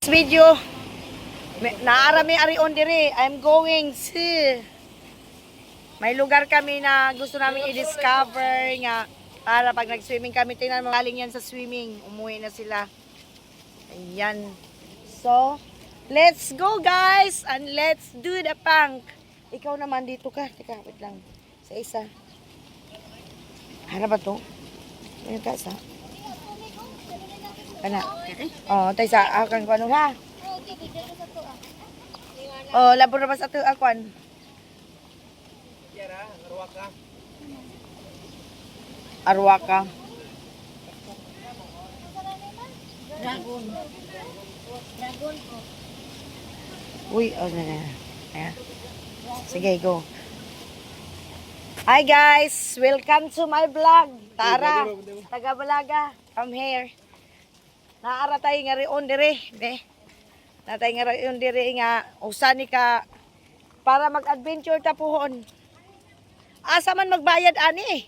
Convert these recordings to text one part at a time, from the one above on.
Video naarami ari on dire. I'm going to may lugar kami na gusto namin i-discover nga para pag nag-swimming kami, tingnan mo galing yan sa swimming, umuwi na sila. Ayan. So, let's go guys and let's do the prank. Ikaw naman dito ka. Teka, wait lang. Sa isa. Harap ba to? Ano ka sa? Kana. Oh, tay sa akan ko ano ha? Oh, labor na ba sa to akwan? Yara, arwaka. Arwaka. Dragon. Dragon ko. Uy, oh na. Ayan. Sige, go. Hi guys, welcome to my vlog. Tara, taga Balaga. Come here. Naara tayo nga rion dire, be. Natay nga rion dire nga usa ni ka para mag-adventure ta pohon. Asa man magbayad ani?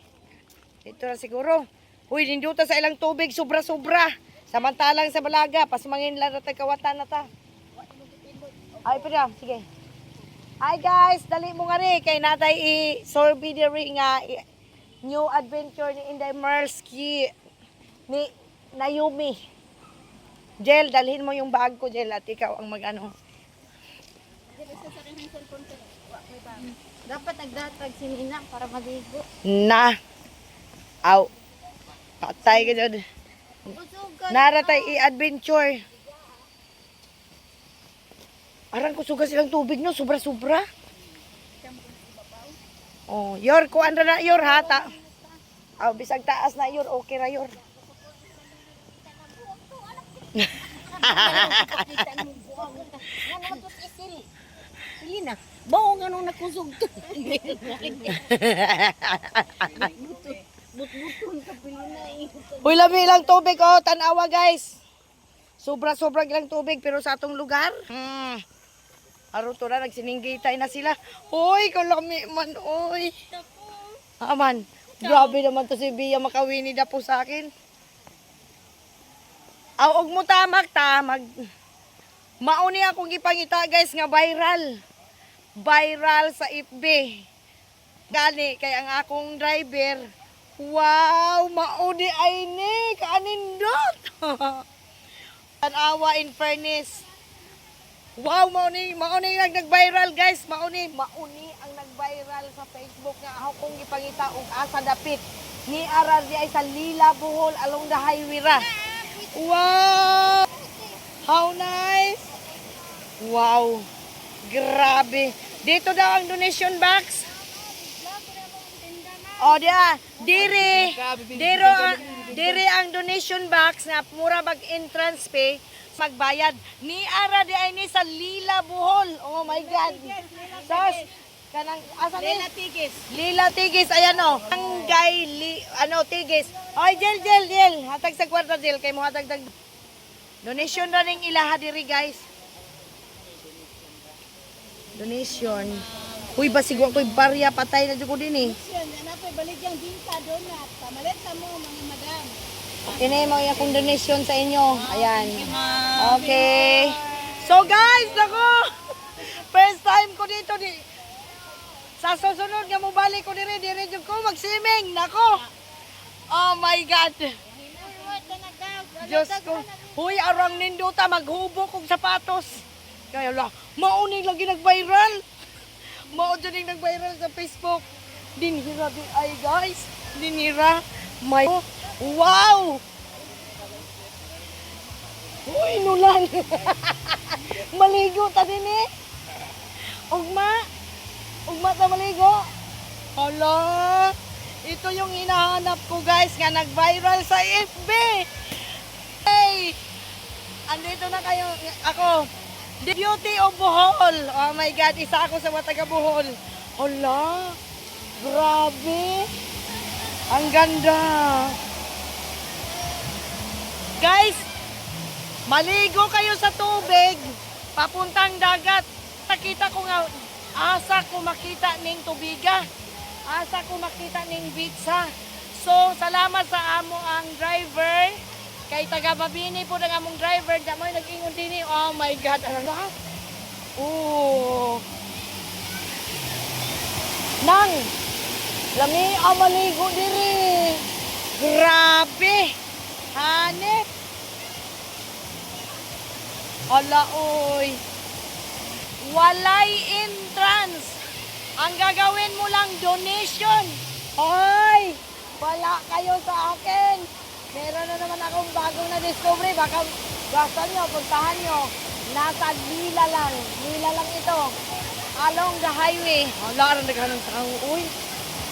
Dito na siguro. Uy, ninduta sa ilang tubig sobra-sobra. Samantalang sa Balaga, pasmangin lang na kawatan na ta. Ay, pwede sige. Hi guys, dali mo nga rin. Kay natay i-sorby diri nga new adventure ni Inday Merski ni Naomi. Jel, dalhin mo yung bag ko, Jel, at ikaw ang mag-ano. Dapat nagdatag si Nina para maligo. Na. Aw. Patay ka dyan. Naratay i-adventure. Arang kusuga silang tubig no, sobra-sobra. Oh, yor, kuan ra na yor hata. Aw, bisag taas na yor, okay ra yor. Lina, bao nga nung nakusog to. But-buton ka pilina eh. Uy, lami lang tubig oh, tanawa guys. Sobra-sobra lang tubig pero sa atong lugar. Aro to na nagsininggitay na sila. Uy, kalami man oy. Aman. Grabe naman to si Bia makawini na po sa akin. Og mo tamag. Mauni akong ipangita guys nga viral. Viral sa FB. Gani kay ang akong driver. Wow, mauni ay ni kanindot. Tanawa in fairness. Wow, mauni nag-viral guys. Mauni ang nag-viral sa Facebook nga akong ipangita og asa dapit. Ni arar di ay sa Lila Bohol along the highway ra. Wow! How nice! Wow! Grabe! Dito daw ang donation box. O, dire ang donation box na mura bag entrance pay, magbayad. Ni ara di ay ni sa Lila Bohol. Oh my God! Sos, kanang asa ni? Lila Tigis. Lila Tigis, ayan o. Ang gay, Tigis. Oy, Jel. Hatag sa kwarta, Jel. Kay mo hatag donation ra ning ilaha diri, guys. Donation. Uy, basigwa ko'y barya, patay na dyan ko din eh. Napoy baligyang dinta donat. Pamalit sa mo mga madam. Ini mo yung akong donation sa inyo. Ayan. Okay. So guys, nako. First time ko dito sa susunod nga mo balik ko dire jud ko mag-swimming. Nako. Oh my God. Diyos ko. Huy, arang ninduta maghubok kong sapatos. Kaya la, mauni lagi nag-viral. Mauni din nag-viral sa Facebook. Dinhira di ay guys. Dinhira. May wow. Huy, nulan. Maligo ta din eh. Ugma ta maligo. Hala. Ito yung hinahanap ko guys nga nag-viral sa FB. Hey! Andito na kayo. Ako. The Beauty of Bohol. Oh my God. Isa ako sa mga taga Bohol. Hala. Grabe. Ang ganda. Guys. Maligo kayo sa tubig. Papuntang dagat. Nakita ko nga. Asa ko makita ning tubiga. Asa ko makita ning beach ha. So, salamat sa amo ang driver Kay taga Mabini po ng among driver, damoy nag-ingon din oh my God, ano na? Nang, lami maligo diri. Grabe. Hanep. Ala oy. Walay entrance. Ang gagawin mo lang donation. Hoy, wala kayo sa akin. Meron na naman akong bagong na-discovery. Baka gusto nyo, puntahan nyo. Nasa Lila lang. Lila lang ito. Along the highway. Wala rin naghanong tao. Uy.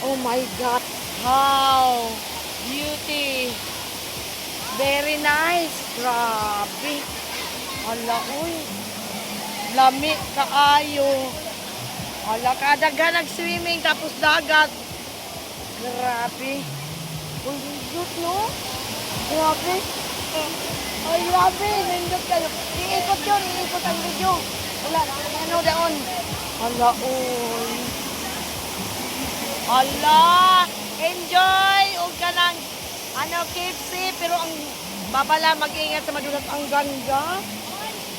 Oh my God. Wow. Beauty. Very nice. Grabe. Hala, uy. Lami kaayo. Hala, kadaghan nag-swimming tapos dagat. Grabe. Uy, nindot, no? Grabe. Ay, grabe. Nindot kayo. Iikot yun. Iikot ang video. Wala, ano daon. Hala, uy. Hala. Enjoy. Huwag ka ng, KFC. Pero ang babala, mag-ingat sa madulas. Ang ganda.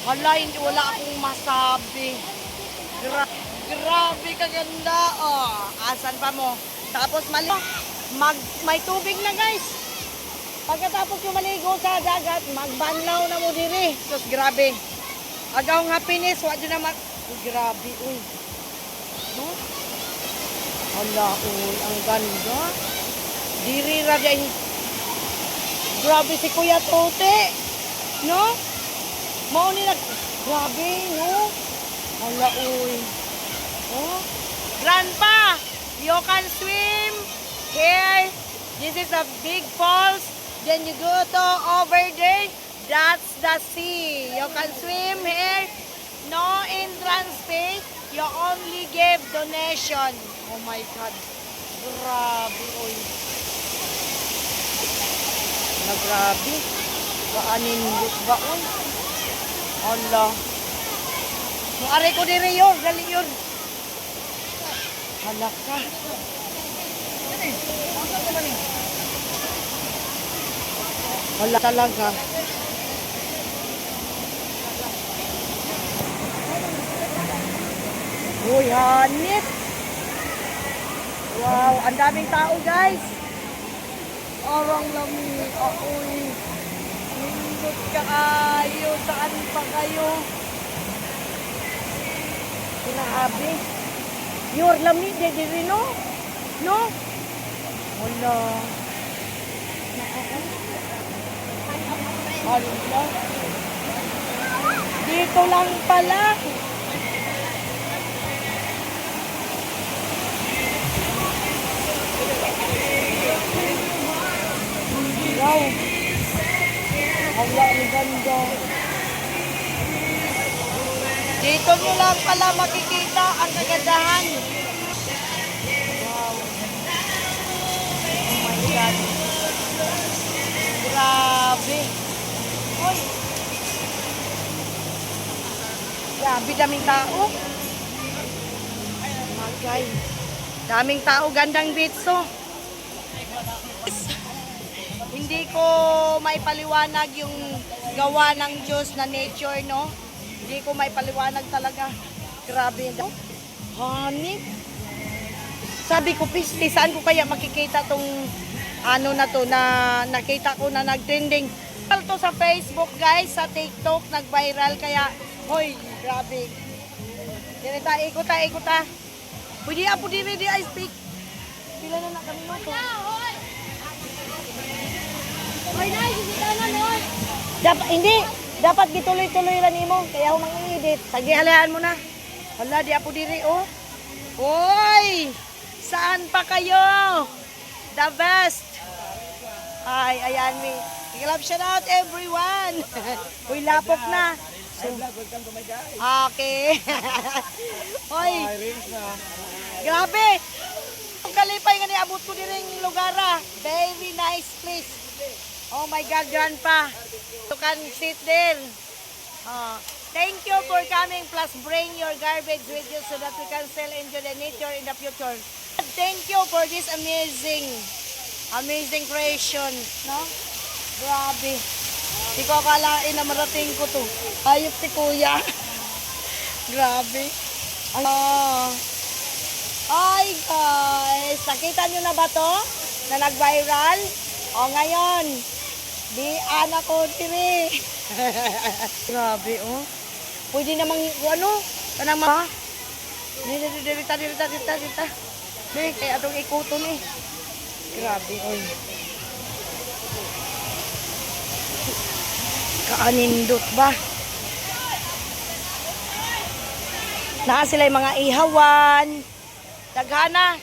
Hala, hindi, wala akong masabi. Grabe kaganda. Oh, asan pa mo? Tapos may tubig na guys. Pagkatapos yung maligo sa dagat, magbanlaw na mo diri. Sus, grabe. Agaw nga happiness, wadyo naman. Uy, grabe, uy. No? Hala, uy, ang ganda. Diri ra dyan. Grabe si Kuya Tote. No? Mao nila. Grabe, no? Hala, uy. Oh. Grandpa, you can swim here. This is a big falls. Then you go to over there. That's the sea. You can swim here. No entrance fee. You only give donation. Oh my God. Grabe, uy. Grabe. Kaanin ba, uy? Allah. Muari ko diri yun. Gali yun. Halaka. Wala talaga. Uy, hanit. Wow, ang daming tao guys. Orong lami. Uy. Nindot kaayo. Saan pa kayo? Grabe. Your lami, diri no? No? Wala. Wala. Dito lang pala. Wow. Wala, ang ganda. Dito nyo lang pala makikita ang kagandahan. Wow. Oh my God. Grabe. Uy. Grabe, daming tao. Oh my God. Daming tao, gandang bitso. Hindi ko maipaliwanag yung gawa ng Diyos na nature, no? Hindi ko maipaliwanag talaga. Grabe. Honey. Sabi ko, Pisti, saan ko kaya makikita tong ano na to na nakita ko na nag-trending. To sa Facebook, guys, sa TikTok, nag-viral. Kaya, hoy, grabe. Direta, ikot. Pwede po di I speak. Pila na kami mo to. Hoy, na, isita na, Lord. Hindi. Dapat gituloy-tuloy lang mo. Kaya ako mang-edit. Sagihalaan mo na. Wala, di po diri, oh. Hoy! Saan pa kayo? The best. Ay, ayan mi. Love shout out everyone. Uy, lapok na. So, okay. Hoy. Grabe. Ang kalipay nga niabot ko din yung lugar. Very nice place. Oh my God, grandpa. You can sit there. Thank you for coming. Plus, bring your garbage with you so that we can still enjoy the nature in the future. Thank you for this amazing creation. No? Grabe. Di ko akalain na marating ko to. Ayop si kuya. Grabe. Ano? Ay guys, nakita nyo na ba to? Na nag-viral? O ngayon, di anak ko tiri. Grabe oh. Pwede namang ano? Kanang ma. Dita. Be, kaya atong ikuto ni. Grabe oy. Kaanindot ba? Na sila yung mga ihawan. Daghana.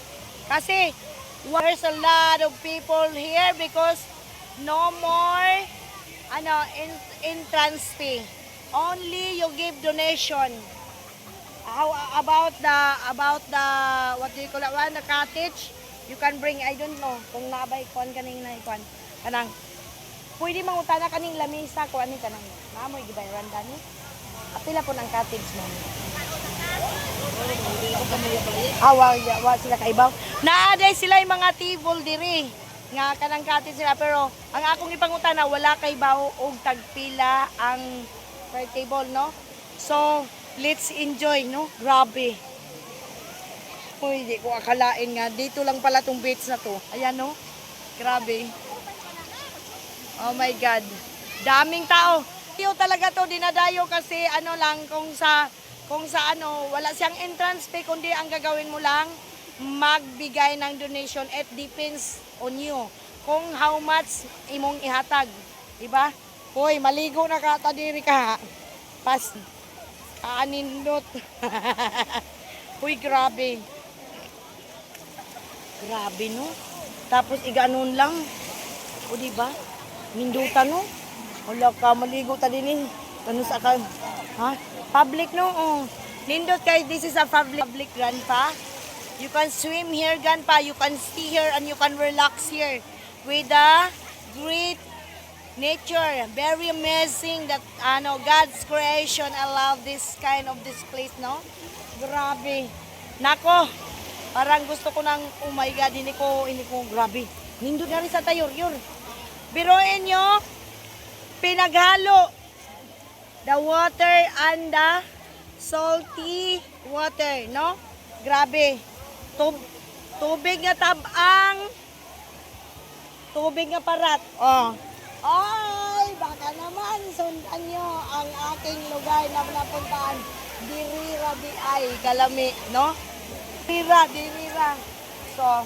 Kasi there's a lot of people here because no more entrance fee. Only you give donation. How about the what do you call it? The cottage? You can bring, I don't know, kung nabay kon kaning na ikon. Kanang pwede mangutana kaning lamesa ko ani kanang maamoy gibayaran dani. Apila po ng cottage mo. Wa sila kaibaw. Naaday sila yung mga table diri. Nga kanang cottage sila pero ang akong ipangutana wala kaibaw og tagpila ang per table, no? So, let's enjoy, no? Grabe. Uy, di ko akalain nga. Dito lang pala tong beach na to. Ayan, no? Grabe. Oh my God. Daming tao. Tiyo talaga to dinadayo kasi ano lang kung sa ano, wala siyang entrance fee kundi ang gagawin mo lang magbigay ng donation. It depends on you. Kung how much imong ihatag. Diba? Hoy, maligo na ka diri ka. Pas. Kaanindot. Uy, grabe. Grabe, no? Tapos, iganon lang. O, diba? Nindutan, no? Wala ka, maligo ta din eh. Ganun sa kan. Ha? Public, no? Oh. Nindot guys, this is a public grandpa. You can swim here, grandpa. You can stay here and you can relax here. With the great nature. Very amazing that God's creation. I love this kind of this place, no? Grabe. Nako. Parang gusto ko nang, oh my God, hindi ko, grabe. Nindot na rin sa tayo, yun. Biruin nyo, pinaghalo the water and the salty water, no? Grabe. Tubig nga tabang, tubig nga parat. Oh. Ay, baka naman sundan nyo ang aking lugar na napuntaan. Dirira di ay kalami, no? Dirira. So,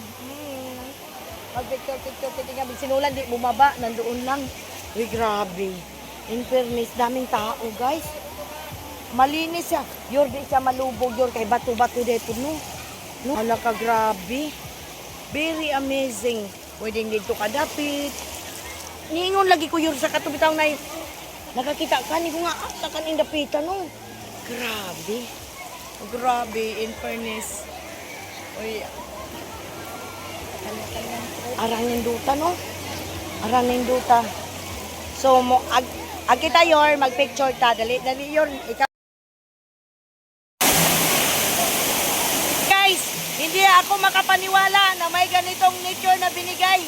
pag-picture, titingnan, sinulan, di bumaba, nandoon lang. Uy, grabe. In fairness, daming tao, guys. Malinis siya. Yor, di siya malubog, yor, kay bato-bato dito, no? Hala ka, grabe. Very amazing. Pwedeng dito kadapit. Niingon lagi ko yor sa katubitaw na nakakita ka, ni ko nga, sa kaning dapitan, no? Grabe. Grabe, in fairness. Uy, arang ninduta, no? Arang ninduta. So, ag kita yor, mag-picture ta. Dali yor. Guys, hindi ako makapaniwala na may ganitong nature na binigay.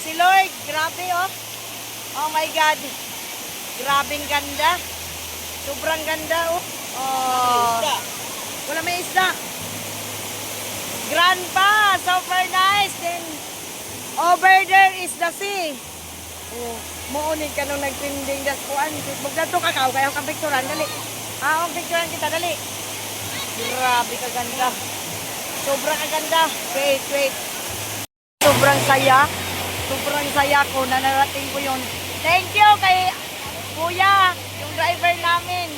Si Lord, grabe oh. Oh my God. Grabing ganda. Sobrang ganda oh. Oh. Wala may isda. Grandpa, super nice. Then, over there is the sea. Oh, muunin ka nung nag-trending das kuan. Facebook na ito kakao, kaya kang picturean, dali. Ang picturean kita, dali. Grabe kaganda. Sobrang kaganda. Wait. Sobrang saya. Sobrang saya ko na narating ko yun. Thank you kay Kuya, yung driver namin.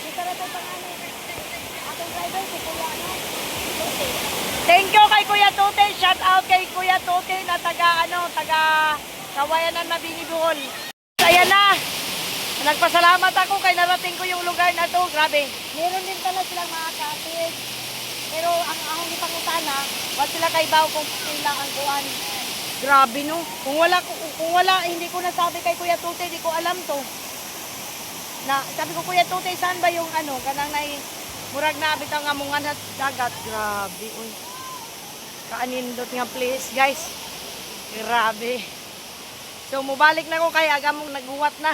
Dito na ito pangalan. Atong driver, si Kuya, ano? Thank you kay Kuya Tote. Shout out kay Kuya Tote na taga Kawayanan Mabini Bohol. Ayan na. Nagpasalamat ako kay narating ko yung lugar na to. Grabe. Meron din pala silang mga cottage. Pero ang ahong ipangutana, wag sila kay baw kung sila ang kuan. Grabe no. Kung wala, hindi ko nasabi kay Kuya Tote, di ko alam to. Na sabi ko, Kuya Tote, saan ba yung kanang murag na bitaw nga mungan at dagat. Grabe, uy. Kaanindot nga place, guys. Grabe. So, mubalik na ko kay aga mong naghuwat na.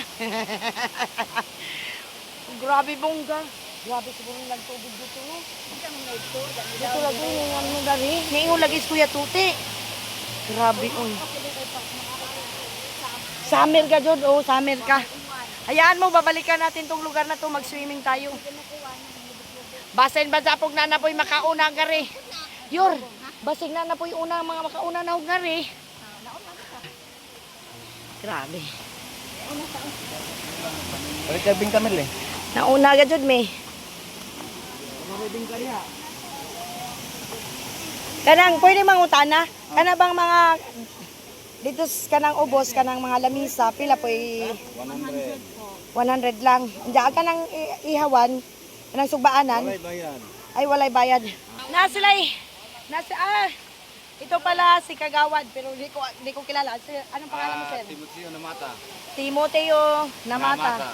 Grabe bongga. Grabe siguro nagtubig dito, no? Dito lagi, nga mo gari. Niingon lagi si Kuya Tuti. Grabe, oy. Summer ka, Jod. Oh, summer ka. Hayaan mo, babalikan natin tong lugar na to. Mag-swimming tayo. Basin ba sapog na napoy makauna gari? Yor, basig na napoy una mga makauna na gari. Grabe. Balik ka bing kamil eh. Nauna ka, Jod, me. Kanang, pwede mangutana? Kana bang mga, dito kanang ubos, kanang mga lamisa, pila po 100. 100 lang. Diyan ka nang ihawan, kanang sugbaanan. Walay bayan. Ay, walay bayad. Ito pala si Kagawad, pero di ko kilala. Anong pangalan mo, sir? Timoteo Namata. Timoteo Namata.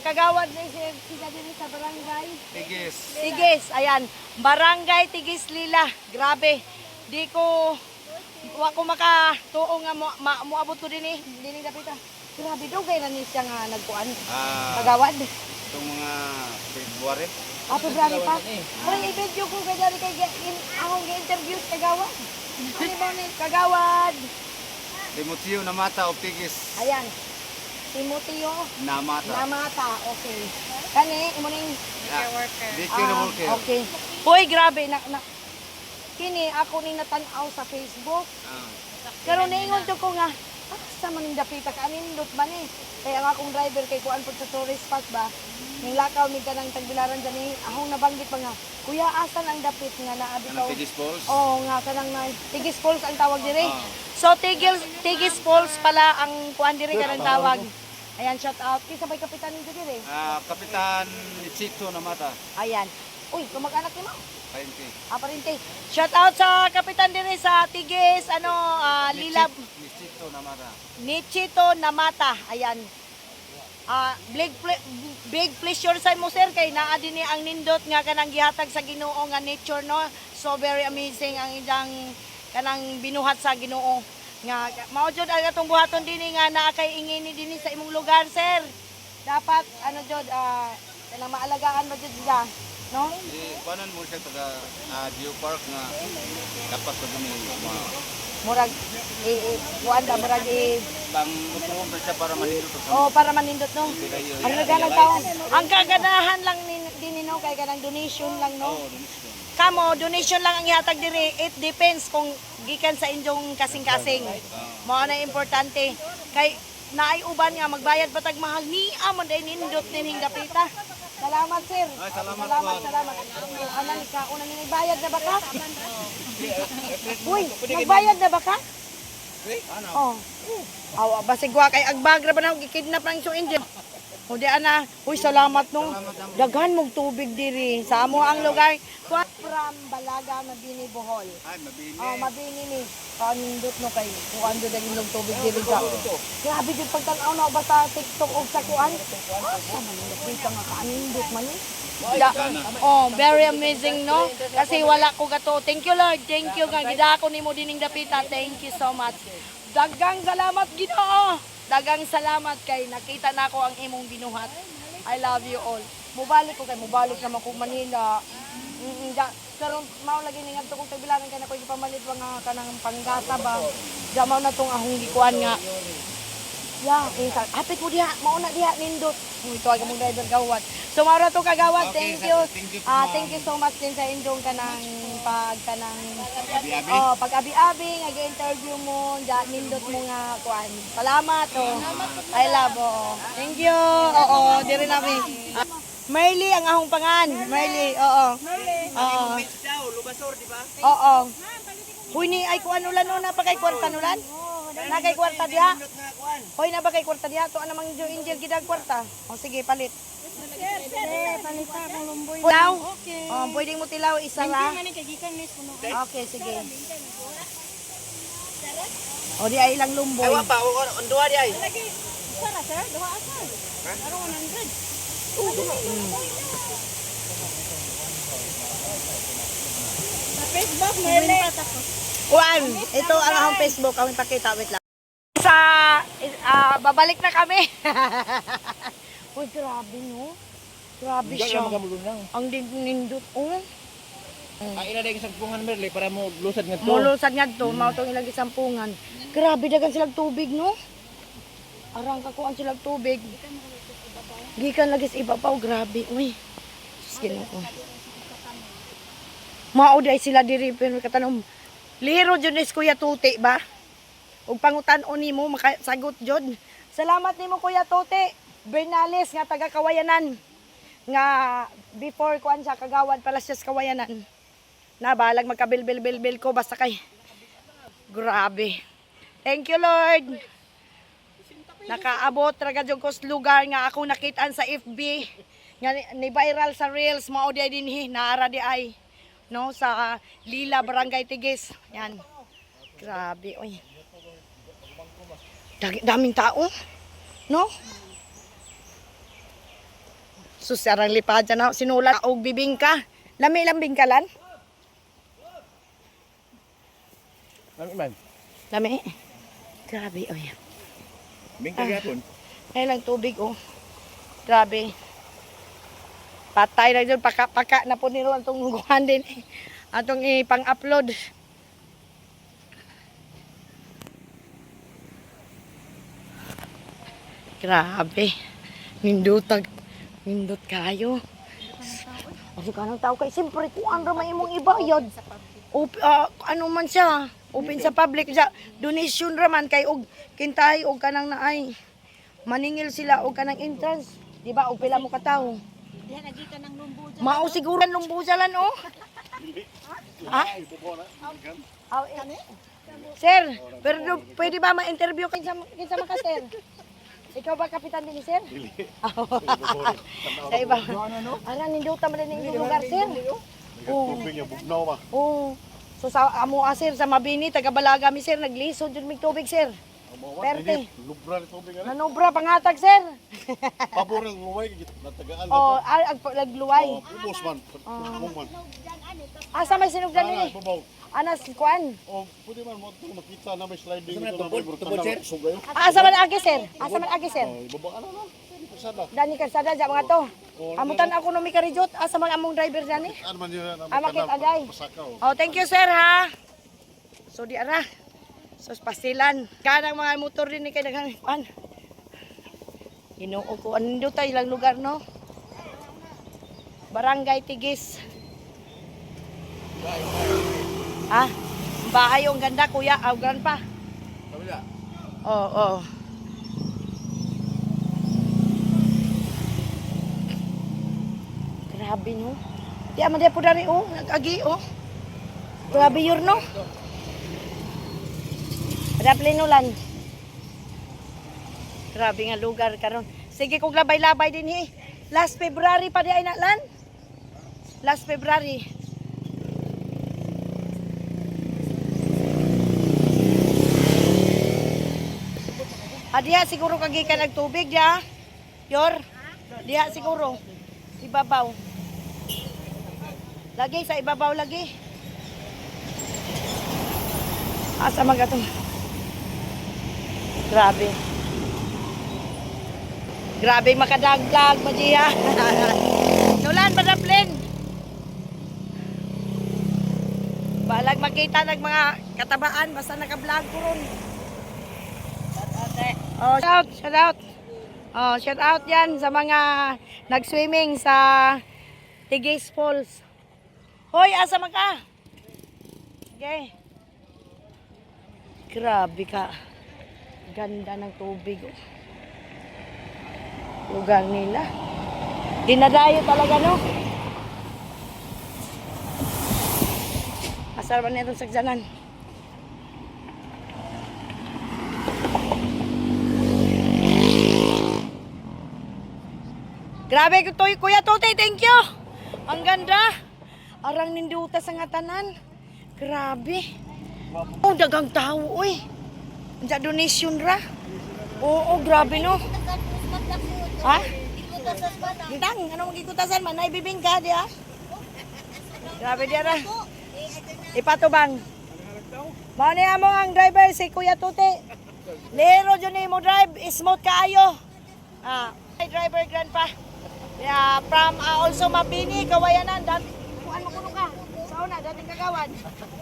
Kagawad ni sila din sa barangay. Tigis. Tigis, ayan. Barangay Tigis Lila. Grabe. Wa ko makatuo nga moabot ko din eh. Dili dapita. Grabe daw kay na ni siya nga nagkuan. Kagawad. Itong mga February. February pa. Pero i-video ko kay dari kay akong gi-interview sa Kagawad. Ano ba ni Kagawad? Timoteo Namata o Tigis. Ayan. Timoteo Namata. Namata. Okay. Kani imo ning Daycare worker. okay. Hoy, grabe kini ako ning natan-aw sa Facebook. Pero niingon to ko nga, sa man ning dapita ka anindot man eh. Kaya ang akong driver kay kuan pud sa tourist spot ba. Ning lakaw mi kanang tagbilaran dyan ni ahong nabanggit pa nga. Kuya, asan ang dapit nga naa dito? Anong Tigis Falls? Oo nga kanang Tigis Falls ang tawag dire. So Tigis Falls pala ang kuan dire kanang tawag. Ayan, shout out. Kisa may kapitan nito dire. Kapitan Chito Namata. Ayan. Uy, kamag-anak ni mo? Painte. Parinte. Shout out sa kapitan dire sa Tigis, Lilab. Chito Namata. Nichito Namata. Ayan. Big pleasure sa mo, sir, kay naa din ang nindot nga kanang gihatag sa Ginoo nga nature, no? So very amazing ang ilang kanang binuhat sa Ginoo. Nga mao jud ang atong buhaton dinhi nga naa kay ingini dinhi sa imong lugar, sir. Dapat jud kanang maalagaan mo jud siya, no? Panan mo siya taga Geopark nga dapat sa bumi Murag murag bang mutuong siya para manindot sa para manindot, no? Ang naghanag taon. Ang kaganahan lang din no kay kanang donation lang, no? Kamo donation lang ang ihatag diri. It depends kung gikan sa inyong kasing-kasing. Mao na importante kay naay uban nga magbayad pa tag mahal ni amon day nindot ning dapita. Salamat, sir. Ay, salamat. Ana ni ka una ni bayad na ba ka? Uy, nagbayad na ba ka? Ano? Oh. Awa basig wa kay agbag ra ba na gikidnap ng so Indian. O di ana, uy salamat no. Daghan mong tubig diri sa amo ang lugar. From Balaga, Mabini, Bohol. Ay, mabini. Mabini ni. Kanindot no kay kuan do daging ng tubig diri ka. Grabe jud pagtan-aw na ba sa TikTok o sa kuan? Sa man nakita nga kanindot man eh. Very amazing, no? Kasi wala ko gato. Thank you, Lord. Thank you nga gidako nimo dining dapita. Thank you so much. Dagang salamat Ginoo. Dagang salamat kay nakita nako ang imong binuhat. I love you all. Mubalik naman ko Manila. Karon mao lagi ning adto kong tagbilaran kay nakoy gipamalit nga kanang panggata ba. Jamaw na tong ahong gikuan nga. Apit mo diha, mauna diha nindot. Ito ay mong driver Gawad. So mara to Kagawad, thank you. Thank you so much din sa inyong kanang pag-abi-abi nga gi-interview mo, nindot mo nga kuan. Salamat I love Thank you. Diri nami. Merly ang ahong pangan. Merly, Lubasor, di ba? Huy ni ay kuan ulan na pa kay kwarta nulan? Na kay kwarta diha? Hoy na ba kay kwarta diha? To anamang jo Angel gidag kwarta. Sige, palit. Palita akong lumboy. Tilaw? Pwede mo tilaw isa ra? Okay, sige. Di ay ilang lumboy. Ay, wapa, onduha di ay. Sara, sir? Duha asa? Arong 100. Sa Facebook, Merle. Kuan, ito ang akong Facebook, ang ipakita, wait lang. Sa babalik na kami. Uy, grabe no. Grabe siya. Ang nindot. Oh. Ay ina dai sampungan merle para mo lusad nga to. Mulusad nga to, mao tong ilang isampungan. Grabe dagan silang tubig no. Arang ka kuan silang tubig. Gikan lagi sa ibabaw, grabe. Uy. Sus Ginoo. Mao day sila diri pero katanom. Lihiro jud is Kuya Tuti ba? Ug pangutan-on nimo makasagot jud. Salamat nimo Kuya Tuti. Bernales nga taga Kawayanan. Nga before kuan siya kagawad pala siya sa Kawayanan. Na balag magkabil-bil ko basta kay. Grabe. Thank you Lord. Nakaabot ra gud ko sa lugar nga ako nakitaan sa FB. Nga ni viral sa Reels mao di dinhi naara di ay. No sa Lila Barangay Tigis. Yan. Grabe oy. Daming tao. No? Susarang lipad na sinulat og bibingka. Lami lang bingkalan? Lami man. Lami. Grabe oy. Bingka gyapon. Ay lang tubig oh. Grabe. Patay na dyan, paka na po nilo atong guhan din. Atong ipang-upload. Grabe. Nindot kayo. Kasi ka ng tao kay siyempre kung ano may imong ibayad. Ano man siya, open sa public siya. Donation raman kay og kintay og kanang naay. Maningil sila og kanang entrance. Di ba? Og pila mo ka tawo. Diyan nagita ng lumbuja. Mao siguro ang lumbusalan oh. Ha? Sir, pero pwede ba ma-interview kayo sa mga sir? Ikaw ba kapitan din ni sir? Dili. Sa iba. Ara ninduta man din yung lugar sir. Oo. Oo. So sa amo sir sa Mabini taga Balaga mi sir naglisod jud mig tubig sir. Perte. Lubra ni tubig ana. Nanobra pangatag sir. Pabor ng luway natagaan Oh, nagluway. Ubos man. Kuman. Asa may sinugdan Ana ni? babaw. Anas kuan. O pwede man mo ito makita na may sliding Asa man dito na tubod? may Tubod, sir? sugayo. Asa man agi sir? Asa man agi sir? Baba ana na. Sada. Dani karsada sa mga to. Amutan ako no mi karijot asa man among driver dani. Ano man yun? Amakit agay. Pasakaw. Oh, thank you sir ha. So di ara. So pastilan. Kanang mga motor din ni kay daghang kuan. Ginoo ko ando tay lang lugar no. Barangay Tigis. Ah, bahay yung ganda kuya, awgan pa. Kabila. Oo. Grabe no. Di aman po dari oh, nag-agi oh. Grabe yun no. Raplinulan. Grabe nga lugar karon. Sige kog labay-labay din hi. Last February pa di ay nalan. Last February. Diha siguro kagikan nagtubig diha. Yor. Diha siguro. Ibabaw. Lagi sa ibabaw lagi. Asa magatong. Grabe. Grabe makadagdag mo diha. Nulan padaplin. Balag makita nag mga katabaan basta naka-vlog ko ron. Oh, shout out. Oh, shout out 'yan sa mga nag-swimming sa Tigis Falls. Hoy, asa man ka? Okay. Grabe ka. Ganda ng tubig. Oh. Lugar nila. Dinadayo talaga no. Asar ba nitong sagdanan? Grabe ko Kuya Tuti, thank you. Ang ganda. Arang ninduta sa nga tanan. Grabe. Oh, dagang tao oy. Unsa donation ra? Oo, grabe no. Ha? Gintang, ano magikutasan man ay bibingka dia. Grabe dia ra. Ipatubang. Mao ni amo ang driver si Kuya Tuti. Lero dyan mo drive, smooth kaayo. May driver grandpa. Yeah, from also Mabini, Kawayanan. Kuan mo kuno ka. Sa una, dating kagawad.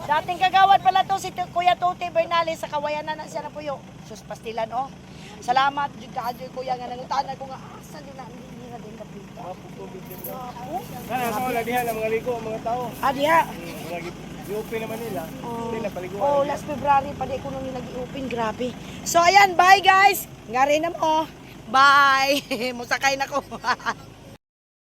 Dating kagawad pala to si Kuya Tuti Bernales sa Kawayanan na siya na puyo. Sus pastilan oh. Salamat jud kaayo kuya nga nangutan ko nga asa din na hindi na din kapita. Kana ako lagihan ang mga ligo mga tao. Diha. Lagi i-open naman nila. Hindi na paliguan. Oh, last February pa di ko nung nag-i-open, grabe. So ayan, bye guys. Nga rin na mo. Bye. Musakay na ko.